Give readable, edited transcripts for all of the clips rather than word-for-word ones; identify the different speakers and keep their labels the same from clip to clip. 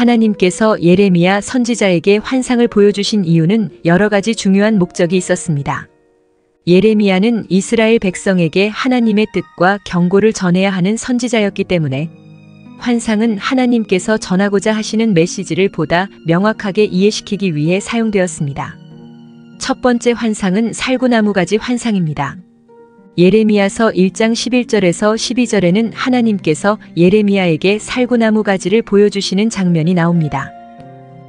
Speaker 1: 하나님께서 예레미야 선지자에게 환상을 보여주신 이유는 여러 가지 중요한 목적이 있었습니다. 예레미야는 이스라엘 백성에게 하나님의 뜻과 경고를 전해야 하는 선지자였기 때문에 환상은 하나님께서 전하고자 하시는 메시지를 보다 명확하게 이해시키기 위해 사용되었습니다. 첫 번째 환상은 살구나무가지 환상입니다. 예레미야서 1장 11절에서 12절에는 하나님께서 예레미야에게 살구나무 가지를 보여주시는 장면이 나옵니다.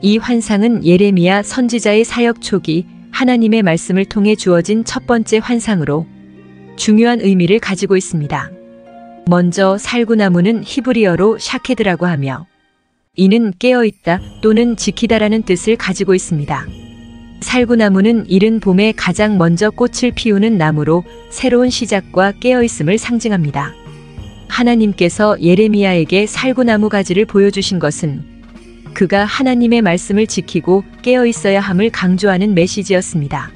Speaker 1: 이 환상은 예레미야 선지자의 사역 초기 하나님의 말씀을 통해 주어진 첫 번째 환상으로 중요한 의미를 가지고 있습니다. 먼저 살구나무는 히브리어로 샤케드라고 하며 이는 깨어있다 또는 지키다라는 뜻을 가지고 있습니다. 살구나무는 이른 봄에 가장 먼저 꽃을 피우는 나무로 새로운 시작과 깨어있음을 상징합니다. 하나님께서 예레미야에게 살구나무 가지를 보여주신 것은 그가 하나님의 말씀을 지키고 깨어있어야 함을 강조하는 메시지였습니다.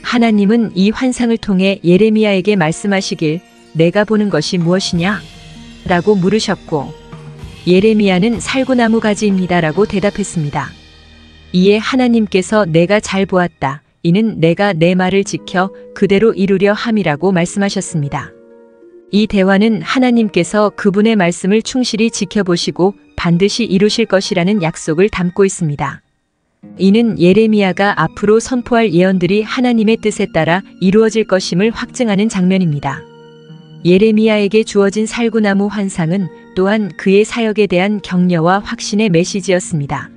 Speaker 1: 하나님은 이 환상을 통해 예레미야에게 말씀하시길 내가 보는 것이 무엇이냐? 라고 물으셨고 예레미야는 살구나무 가지입니다 라고 대답했습니다. 이에 하나님께서 내가 잘 보았다. 이는 내가 내 말을 지켜 그대로 이루려 함이라고 말씀하셨습니다. 이 대화는 하나님께서 그분의 말씀을 충실히 지켜보시고 반드시 이루실 것이라는 약속을 담고 있습니다. 이는 예레미야가 앞으로 선포할 예언들이 하나님의 뜻에 따라 이루어질 것임을 확증하는 장면입니다. 예레미야에게 주어진 살구나무 환상은 또한 그의 사역에 대한 격려와 확신의 메시지였습니다.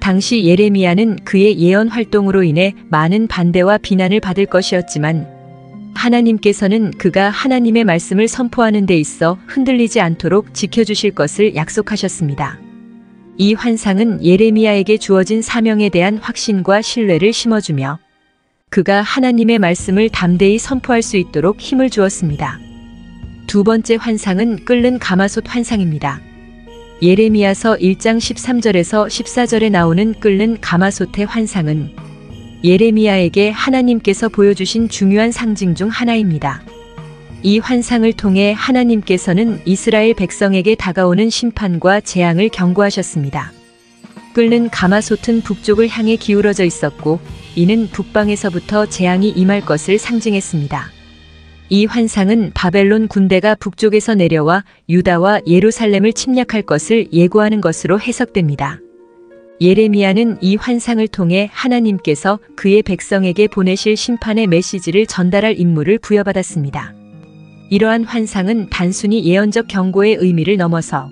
Speaker 1: 당시 예레미야는 그의 예언 활동으로 인해 많은 반대와 비난을 받을 것이었지만 하나님께서는 그가 하나님의 말씀을 선포하는 데 있어 흔들리지 않도록 지켜주실 것을 약속하셨습니다. 이 환상은 예레미야에게 주어진 사명에 대한 확신과 신뢰를 심어주며 그가 하나님의 말씀을 담대히 선포할 수 있도록 힘을 주었습니다. 두 번째 환상은 끓는 가마솥 환상입니다. 예레미야서 1장 13절에서 14절에 나오는 끓는 가마솥의 환상은 예레미야에게 하나님께서 보여주신 중요한 상징 중 하나입니다. 이 환상을 통해 하나님께서는 이스라엘 백성에게 다가오는 심판과 재앙을 경고하셨습니다. 끓는 가마솥은 북쪽을 향해 기울어져 있었고 이는 북방에서부터 재앙이 임할 것을 상징했습니다. 이 환상은 바벨론 군대가 북쪽에서 내려와 유다와 예루살렘을 침략할 것을 예고하는 것으로 해석됩니다. 예레미야는 이 환상을 통해 하나님께서 그의 백성에게 보내실 심판의 메시지를 전달할 임무를 부여받았습니다. 이러한 환상은 단순히 예언적 경고의 의미를 넘어서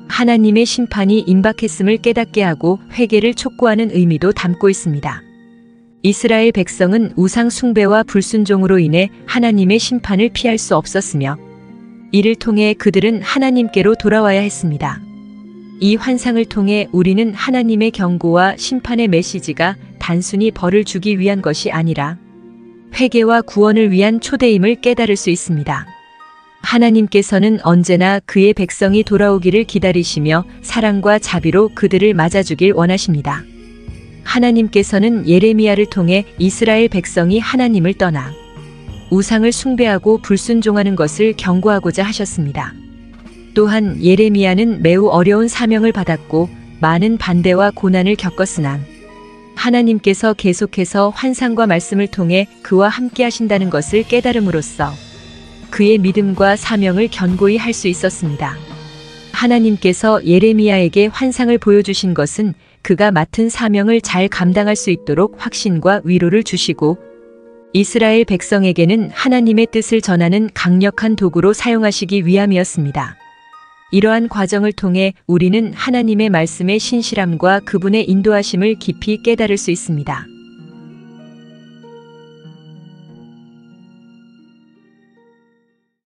Speaker 1: 하나님의 심판이 임박했음을 깨닫게 하고 회개를 촉구하는 의미도 담고 있습니다. 이스라엘 백성은 우상 숭배와 불순종으로 인해 하나님의 심판을 피할 수 없었으며 이를 통해 그들은 하나님께로 돌아와야 했습니다. 이 환상을 통해 우리는 하나님의 경고와 심판의 메시지가 단순히 벌을 주기 위한 것이 아니라 회개와 구원을 위한 초대임을 깨달을 수 있습니다. 하나님께서는 언제나 그의 백성이 돌아오기를 기다리시며 사랑과 자비로 그들을 맞아주길 원하십니다. 하나님께서는 예레미야를 통해 이스라엘 백성이 하나님을 떠나 우상을 숭배하고 불순종하는 것을 경고하고자 하셨습니다. 또한 예레미야는 매우 어려운 사명을 받았고 많은 반대와 고난을 겪었으나 하나님께서 계속해서 환상과 말씀을 통해 그와 함께 하신다는 것을 깨달음으로써 그의 믿음과 사명을 견고히 할 수 있었습니다. 하나님께서 예레미야에게 환상을 보여주신 것은 그가 맡은 사명을 잘 감당할 수 있도록 확신과 위로를 주시고 이스라엘 백성에게는 하나님의 뜻을 전하는 강력한 도구로 사용하시기 위함이었습니다. 이러한 과정을 통해 우리는 하나님의 말씀의 신실함과 그분의 인도하심을 깊이 깨달을 수 있습니다.